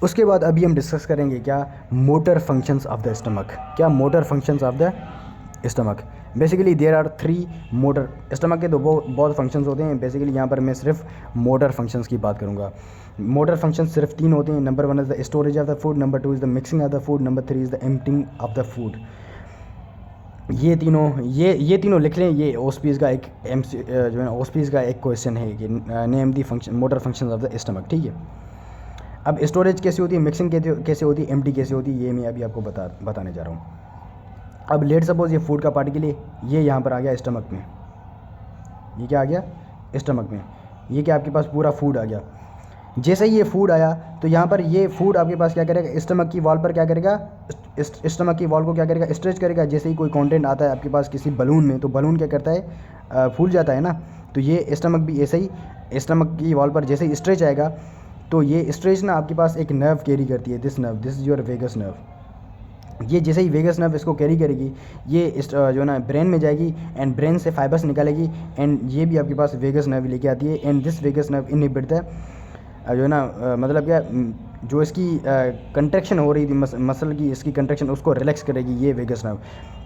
उसके बाद अभी हम डिस्कस करेंगे क्या motor functions of the stomach. क्या motor functions of the stomach. Basically there are 3 motor. Stomach के तो बहुत फंक्शंस होते हैं। बेसिकली यहाँ पर मैं सिर्फ मोटर फंक्शंस की बात करूँगा। मोटर फंक्शंस सिर्फ 3 होते हैं। Number 1 is the storage of the food, number 2 is the mixing of the food, number 3 is the emptying of the food. ये तीनों लिख लें। ये ओस्पीज़ का एक जो है ना ओस्पीज़ का एक क्वेश्चन है कि name the function motor functions of the stomach. ठीक है। अब स्टोरेज कैसे होती है, मिक्सिंग कैसे होती है, एम्प्टी कैसे होती है, ये मैं अभी आपको बताने जा रहा हूँ। अब लेट सपोज ये फूड का पार्टिकल है, ये यहाँ पर आ गया स्टमक में। ये क्या आ गया स्टमक में। ये क्या आपके पास पूरा फूड आ गया। जैसे ही ये फूड आया तो यहाँ पर ये फूड आपके पास क्या करेगा, स्टमक की वॉल पर क्या करेगा, स्टमक की वॉल को क्या करेगा, स्ट्रेच करेगा। जैसे ही कोई कंटेंट आता है आपके पास किसी बलून में, तो बलून क्या करता है, फूल जाता है ना। तो ये स्टमक भी ऐसे ही स्टमक की वॉल पर जैसे ही स्ट्रेच आएगा तो ये स्ट्रेच ना आपके पास एक नर्व कैरी करती है। This is your vagus nerve. ये जैसे ही वेगस नर्व इसको कैरी करेगी, ये जो ना ब्रेन में जाएगी एंड ब्रेन से फाइबर्स निकालेगी एंड ये भी आपके पास वेगस नर्व लेके आती है। And this vagus nerve inhibit the जो ना मतलब क्या, जो इसकी कंट्रैक्शन हो रही थी मसल की, इसकी कंट्रैक्शन उसको रिलैक्स करेगी ये वेगस नर्व।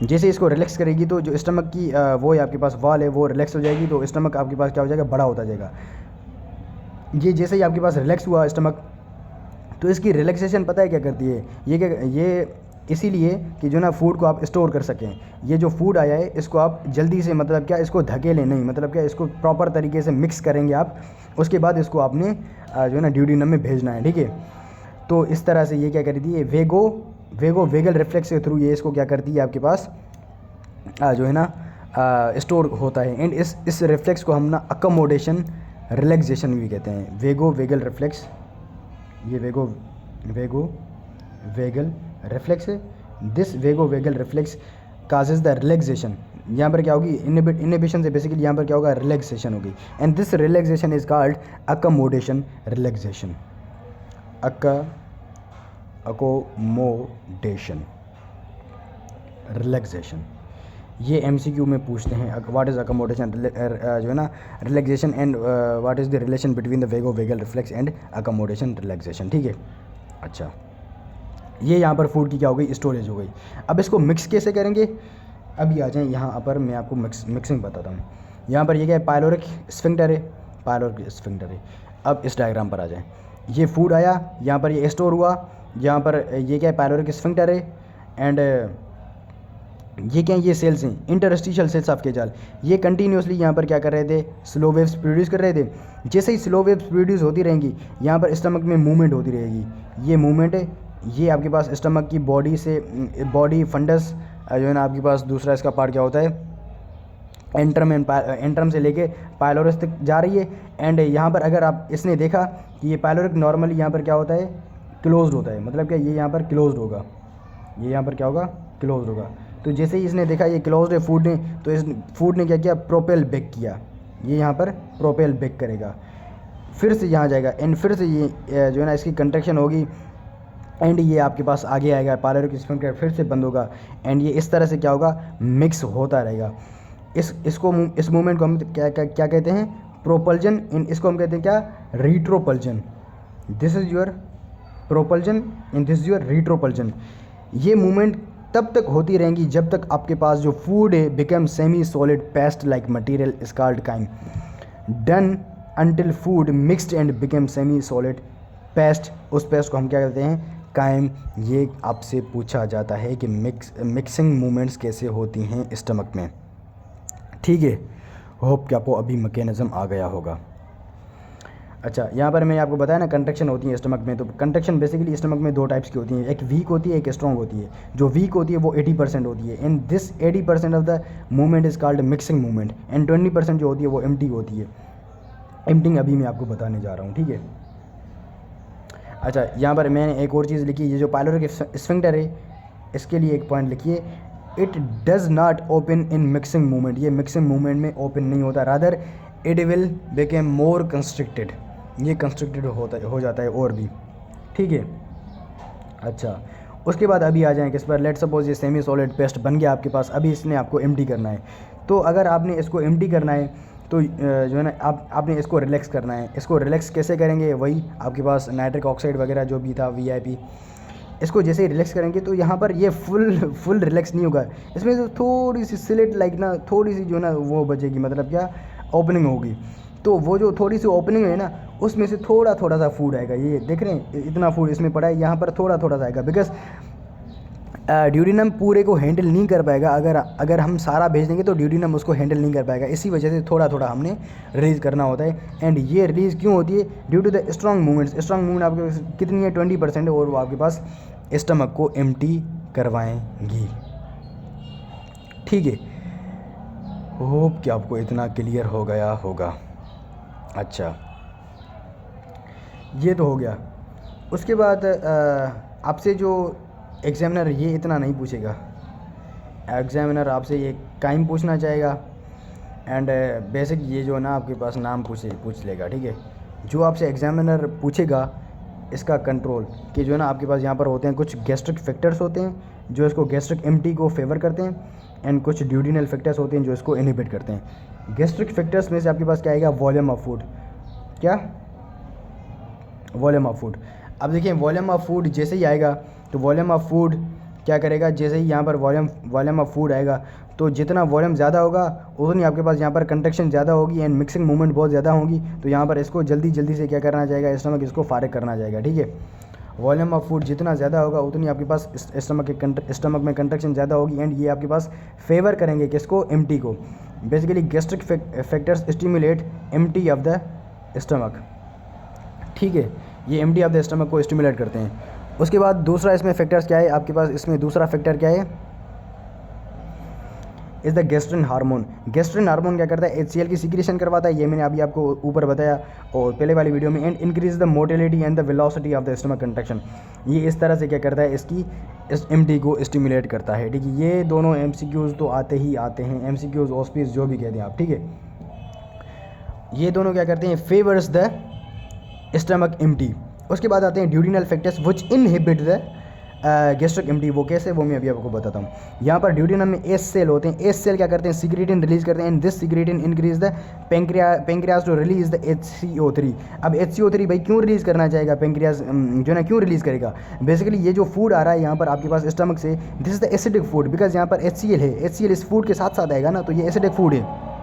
जैसे इसको रिलैक्स करेगी तो जो स्टमक की वो है आपके पास वॉल है वो रिलैक्स हो जाएगी। तो स्टमक आपके पास क्या हो जाएगा, बड़ा होता जाएगा। ये जैसे ही आपके पास रिलैक्स हुआ स्टमक, तो इसकी रिलैक्सेशन पता है क्या करती है, ये इसीलिए कि जो ना फूड को आप स्टोर कर सकें। ये जो फूड आया है इसको आप जल्दी से मतलब क्या इसको धकेलें नहीं, मतलब क्या इसको प्रॉपर तरीके से मिक्स करेंगे आप। उसके बाद इसको आपने जो है ना ड्यूडेनम में भेजना है। ठीक है। तो इस तरह से ये क्या करती है, वेगल रिफ्लेक्स के थ्रू ये इसको क्या करती है आपके पास जो है ना स्टोर होता है। एंड इस रिफ्लेक्स को हम ना अकोमोडेशन रिलैक्सेशन भी कहते हैं। वेगल रिफ्लेक्स, ये वेगल रिफ्लेक्स है। This vagal reflex causes the relaxation. यहाँ पर क्या होगी, इनहिबिशन से बेसिकली यहाँ पर क्या होगा, रिलैक्सेशन होगी। And this relaxation is called accommodation relaxation. Accommodation relaxation. ये एमसीक्यू में पूछते हैं, व्हाट इज़ अकोमोडेशन जो है ना relaxation and what is the relation between the vagal reflex and accommodation relaxation. ठीक है। अच्छा, ये यहाँ पर फूड की क्या हो गई, स्टोरेज हो गई। अब इसको मिक्स कैसे करेंगे, अभी आ जाएँ यहाँ पर मैं आपको मिक्सिंग बताता हूँ। यहाँ पर ये क्या है, पायलोरिक स्फिंक्टर है। अब इस डायग्राम पर आ जाएँ। ये फूड आया, यहाँ पर ये स्टोर हुआ, यहाँ पर ये क्या है, पायलोरिक स्फिंक्टर है। एंड ये क्या है, ये सेल्स हैं, इंटरस्टिशियल सेल्स ऑफ केजाल। ये कंटिन्यूसली यहाँ पर क्या कर रहे थे, स्लो वेव्स प्रोड्यूस कर रहे थे। जैसे ही स्लो वेव्स प्रोड्यूस होती रहेंगी, यहाँ पर स्टमक में मूवमेंट होती रहेगी। ये मूवमेंट है, ये आपके पास स्टमक की बॉडी फंडस जो है ना आपके पास दूसरा इसका पार्ट क्या होता है, एंट्रम से लेके पायलोरस तक जा रही है। एंड यहाँ पर अगर आप इसने देखा कि ये पायलोरिक नॉर्मली यहाँ पर क्या होता है, क्लोज्ड होता है। मतलब क्या, ये यहाँ पर क्लोज्ड होगा, ये यहाँ पर क्या होगा, क्लोज्ड होगा। तो जैसे ही इसने देखा ये क्लोज्ड है फूड ने, तो इस फूड ने क्या किया, प्रोपेल बेक किया। ये यहाँ पर प्रोपेल बेक करेगा, फिर से यहाँ जाएगा एंड फिर से ये जो है ना इसकी कंट्रैक्शन होगी एंड ये आपके पास आगे आएगा, पायलोरिक स्फिंक्टर फिर से बंद होगा। एंड ये इस तरह से क्या होगा, मिक्स होता रहेगा। इस मूवमेंट को हम क्या कहते हैं, प्रोपल्जन। इसको हम कहते हैं क्या, retropulsion. This is your propulsion and this is your retropulsion. ये मूवमेंट तब तक होती रहेंगी जब तक आपके पास जो फूड है become semi solid paste like material is called crime. Done until food mixed and become semi solid paste, उस पेस्ट को हम क्या कहते हैं, काइम। ये आपसे पूछा जाता है कि मिक्सिंग मूवमेंट्स कैसे होती हैं स्टमक में। ठीक है, होप कि आपको अभी मैकेनिज्म आ गया होगा। अच्छा, यहाँ पर मैंने आपको बताया ना कंट्रैक्शन होती है स्टमक में। तो कंट्रैक्शन बेसिकली स्टमक में 2 टाइप्स की होती हैं, एक वीक होती है, एक स्ट्रॉन्ग होती है। जो वीक होती है वो 80% होती है। And this 80% of the movement is called mixing movement. And 20% जो होती है वो एम्प्टी होती है। एम्प्टिंग अभी मैं आपको बताने जा रहा हूँ। ठीक है। अच्छा, यहाँ पर मैंने एक और चीज़ लिखी, ये जो पायलोरिक स्फिंक्टर है इसके लिए एक पॉइंट लिखिए, it does not open in mixing movement. ये मिक्सिंग मूवमेंट में ओपन नहीं होता, rather it will became more constricted. ये कंस्ट्रक्टेड हो जाता है और भी। ठीक है। अच्छा, उसके बाद अभी आ जाएँ किस पर, लेट सपोज ये सेमी सॉलिड पेस्ट बन गया आपके पास। अभी इसने आपको एम्प्टी करना है। तो अगर आपने इसको एम्प्टी करना है तो जो है ना आपने इसको रिलैक्स करना है। इसको रिलैक्स कैसे करेंगे, वही आपके पास नाइट्रिक ऑक्साइड वगैरह जो भी था VIP, इसको जैसे ही रिलैक्स करेंगे तो यहाँ पर ये फुल रिलैक्स नहीं होगा, इसमें जो थोड़ी सी स्लिट लाइक ना, थोड़ी सी जो ना वो बचेगी, मतलब क्या ओपनिंग होगी। तो वो जो थोड़ी सी ओपनिंग है ना, उसमें से थोड़ा थोड़ा सा फूड आएगा। ये देख रहे हैं इतना फूड इसमें पड़ा है, यहाँ पर थोड़ा थोड़ा सा आएगा, बिकॉज ड्यूडिनम पूरे को हैंडल नहीं कर पाएगा। अगर हम सारा भेज देंगे तो ड्यूडिनम उसको हैंडल नहीं कर पाएगा, इसी वजह से थोड़ा थोड़ा हमने रिलीज़ करना होता है। एंड ये रिलीज़ क्यों होती है, due to the strong movements. Strong movement आपके पास कितनी है, 20% है, और वो आपके पास स्टमक को एम्प्टी करवाएंगी। ठीक है, होप कि आपको इतना क्लियर हो गया होगा। अच्छा, ये तो हो गया। उसके बाद आपसे जो एग्ज़ामिनर ये इतना नहीं पूछेगा, एग्ज़ामिनर आपसे ये टाइम पूछना चाहेगा एंड बेसिक ये जो ना आपके पास नाम पूछ लेगा। ठीक है, जो आपसे एग्ज़ामिनर पूछेगा इसका कंट्रोल कि जो है ना आपके पास यहाँ पर होते हैं कुछ गैस्ट्रिक फैक्टर्स होते हैं जो इसको गैस्ट्रिक एम्प्टी को फेवर करते हैं, एंड कुछ ड्यूडिनल फैक्टर्स होते हैं जो इसको इनहिबिट करते हैं। गैस्ट्रिक फैक्टर्स में से आपके पास क्या आएगा, वॉल्यूम ऑफ फूड। क्या, वॉल्यूम ऑफ फूड। अब देखिए वॉल्यूम ऑफ फूड जैसे ही आएगा तो वॉल्यूम ऑफ फूड क्या करेगा, जैसे ही यहाँ पर वॉल्यूम ऑफ फूड आएगा तो जितना वॉल्यूम ज़्यादा होगा उतनी आपके पास यहाँ पर कंट्रैक्शन ज़्यादा होगी एंड मिक्सिंग मूवमेंट बहुत ज़्यादा होगी। तो यहाँ पर इसको जल्दी से क्या करना चाहेगा, स्टमक इसको फारिग करना चाहेगा। ठीक है, वॉल्यूम ऑफ फूड जितना ज़्यादा होगा उतनी आपके पास स्टमक में कंट्रैक्शन ज़्यादा होगी, एंड ये आपके पास फेवर करेंगे किसको, एम्प्टी को। Basically gastric factors stimulate empty of the stomach. ठीक है, ये एम्प्टी ऑफ द स्टमक को स्टिमुलेट करते हैं। उसके बाद दूसरा इसमें फैक्टर्स क्या है आपके पास, इसमें दूसरा फैक्टर क्या है, is the gastrin hormone. Gastrin hormone क्या करता है, HCl की सिक्रीशन करवाता है, ये मैंने अभी आपको ऊपर बताया और पहले वाली वीडियो में। And increase the motility and the velocity of the stomach contraction. ये इस तरह से क्या करता है, इसकी एम्प्टी को स्टिमुलेट करता है। ठीक है, ये दोनों MCQs तो आते ही आते हैं, MCQs ऑस्पिस जो भी कहते हैं आप। ठीक है, ये दोनों क्या करते हैं, फेवर्स द स्टमक एम्प्टी। उसके बाद आते हैं duodenal factors which inhibit the gastric empty. वो कैसे, वो मैं अभी आपको बताता हूँ। यहाँ पर ड्यूडिनम में एस सेल होते हैं, एस सेल क्या करते हैं, सिक्रेटिन रिलीज करते हैं, and this secretin increase the pancreas to release the HCO3। अब HCO3 भाई क्यों रिलीज़ करना चाहेगा पेंक्रियाज, जो ना क्यों रिलीज़ करेगा, बेसिकली ये जो फूड आ रहा है यहाँ पर आपके पास स्टमक से, this is the acidic food, because यहाँ पर HCl है, HCl इस फूड के साथ साथ आएगा ना, तो ये एसिडिक फूड है।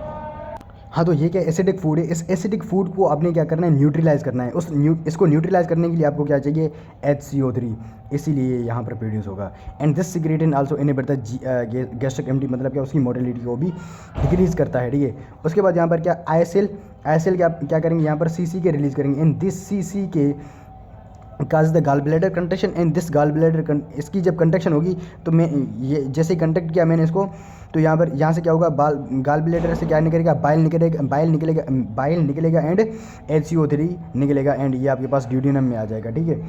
हाँ, तो ये क्या एसिडिक फूड है, इस एसिडिक फूड को आपने क्या करना है, न्यूट्रलाइज करना है। इसको न्यूट्रलाइज करने के लिए आपको क्या चाहिए, HCO3, इसीलिए यहाँ पर प्रोड्यूस होगा। And this secretin also inhibit the gastric empty, मतलब क्या उसकी मोटिलिटी को भी डिक्रीज करता है। ठीक है, उसके बाद यहाँ पर क्या ISL क्या करेंगे, यहाँ पर CC के रिलीज़ करेंगे, इन दिस CC के काज the gall bladder contraction, and this gall bladder, इसकी जब कंट्रैक्शन होगी तो मैं ये जैसे ही कंट्रैक्ट किया मैंने इसको, तो यहाँ से क्या होगा, गाल ब्लैडर से क्या निकलेगा, बाइल निकलेगा एंड HCO3 निकलेगा, एंड ये आपके पास ड्यूडिनम में आ जाएगा। ठीक है,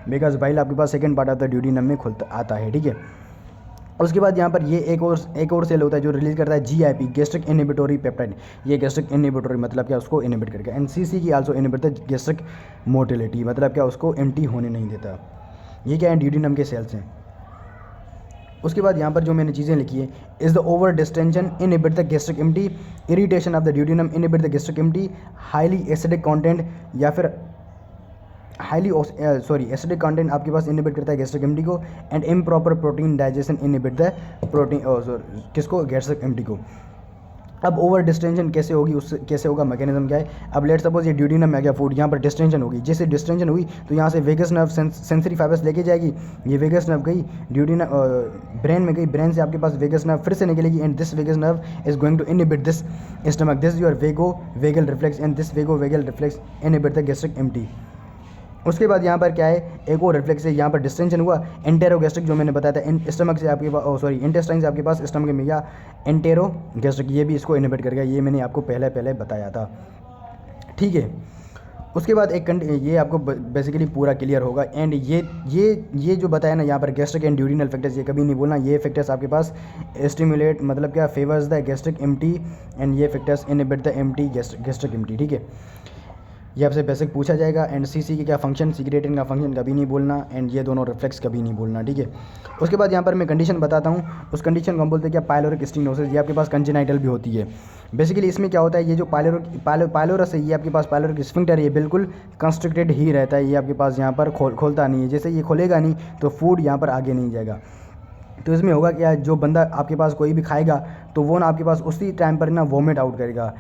बिकॉज बाइल आपके पास second part of the duodenum में खुलता आता है। ठीक है, उसके बाद यहाँ पर ये एक और सेल होता है जो रिलीज़ करता है GIP, गैस्ट्रिक इनहिबिटोरी पेप्टाइड। ये गैस्ट्रिक इनहिबिटोरी मतलब क्या, उसको इनहिबिट करके। एंड CC की also inhibit the gastric motility, मतलब क्या उसको एम्प्टी होने नहीं देता। ये क्या है, ड्यूडिनम के सेल्स हैं। उसके बाद यहाँ पर जो मैंने चीज़ें लिखी है, is the over distension inhibit the gastric empty, irritation of the duodenum inhibit the gastric empty, highly acidic content या फिर एसिडिक कंटेंट आपके पास इनहिबिट करता है गैस्ट्रिक एम्प्टी को, and improper protein digestion inhibit the किसको, गैस्ट्रिक एम्प्टी को। अब over distension कैसे होगी, उससे कैसे होगा, मैकेनिज्म क्या है। अब लेट सपोज ये ड्यूडिनम में आ गया फूड, यहाँ पर डिस्टेंशन होगी, जैसे डिस्टेंशन हुई तो यहाँ से वेगस नर्व सेंसरी फाइबर्स लेके जाएगी, ये वेगस नर्व गई ड्यूडिनम ब्रेन में गई, ब्रेन से आपके पास वेगस नर्व फिर से निकलेगी, and this vagus nerve is going to inhibit this stomach, this your vagal reflex, and this vagal reflex inhibit the gastric empty. उसके बाद यहाँ पर क्या है, एक और रिफ्लेक्स है, यहाँ पर डिस्टेंशन हुआ, एंटेरोगैस्ट्रिक जो मैंने बताया था, स्टमक से आपके पास इंटेस्टाइन से आपके पास स्टमक में या एंटेरोगैस्ट्रिक, ये भी इसको इनहिबिट करेगा, ये मैंने आपको पहले बताया था। ठीक है, उसके बाद ये आपको बेसिकली पूरा क्लियर होगा। एंड ये जो बताया ना यहाँ पर गैस्ट्रिक एंड ड्यूडिनल फैक्टर्स, ये कभी नहीं बोलना, ये फैक्टर्स आपके पास स्टिमुलेट मतलब क्या, favours the gastric empty, and ये factors inhibit the empty gastric empty. ठीक है, ये आपसे बेसिक पूछा जाएगा। एंड सीसी के क्या फंक्शन, सीक्रेटिन का फंक्शन कभी नहीं बोलना, एंड ये दोनों रिफ्लेक्स कभी नहीं बोलना, ठीक है। उसके बाद यहाँ पर मैं कंडीशन बताता हूँ, उस कंडीशन को हम बोलते हैं क्या, पायलोरिक स्टेनोसिस। ये आपके पास कंजेनाइटल भी होती है। बेसिकली इसमें क्या होता है, ये जो पायलोरस है, ये आपके पास पायलोरिक स्फिंक्टर, ये बिल्कुल कंस्ट्रिक्टेड ही रहता है। ये आपके पास यहाँ पर खोलता नहीं है। जैसे ये खोलेगा नहीं तो फूड यहाँ पर आगे नहीं जाएगा। तो इसमें होगा क्या, जो बंदा आपके पास कोई भी खाएगा तो वो ना आपके पास उसी टाइम पर ना वॉमिट आउट करेगा।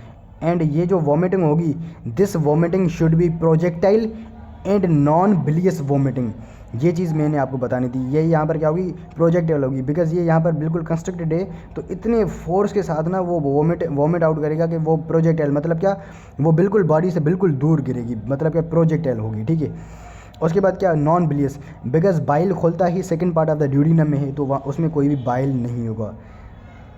एंड ये जो वॉमिटिंग होगी, this vomiting should be projectile and non bilious vomiting. ये चीज़ मैंने आपको बतानी थी। ये यहाँ पर क्या होगी, प्रोजेक्टाइल होगी, बिकॉज ये यहाँ पर बिल्कुल कंस्ट्रक्टेड है। तो इतने फोर्स के साथ ना वो वॉमिट आउट करेगा कि वो प्रोजेक्टाइल, मतलब क्या, वो बिल्कुल बॉडी से बिल्कुल दूर गिरेगी, मतलब क्या प्रोजेक्टाइल होगी, ठीक है। उसके बाद क्या, नॉन बिलियस, बिकॉज बाइल खोलता ही second part of the duodenum में है, तो वहाँ उसमें कोई भी बाइल नहीं होगा,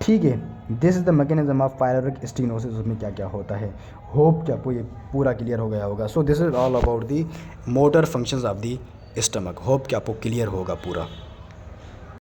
ठीक है। This is the mechanism of pyloric stenosis. उसमें क्या क्या होता है, होप कि आपको ये पूरा क्लियर हो गया होगा। So this is all about the motor functions of the stomach. Hope कि आपको क्लियर होगा पूरा।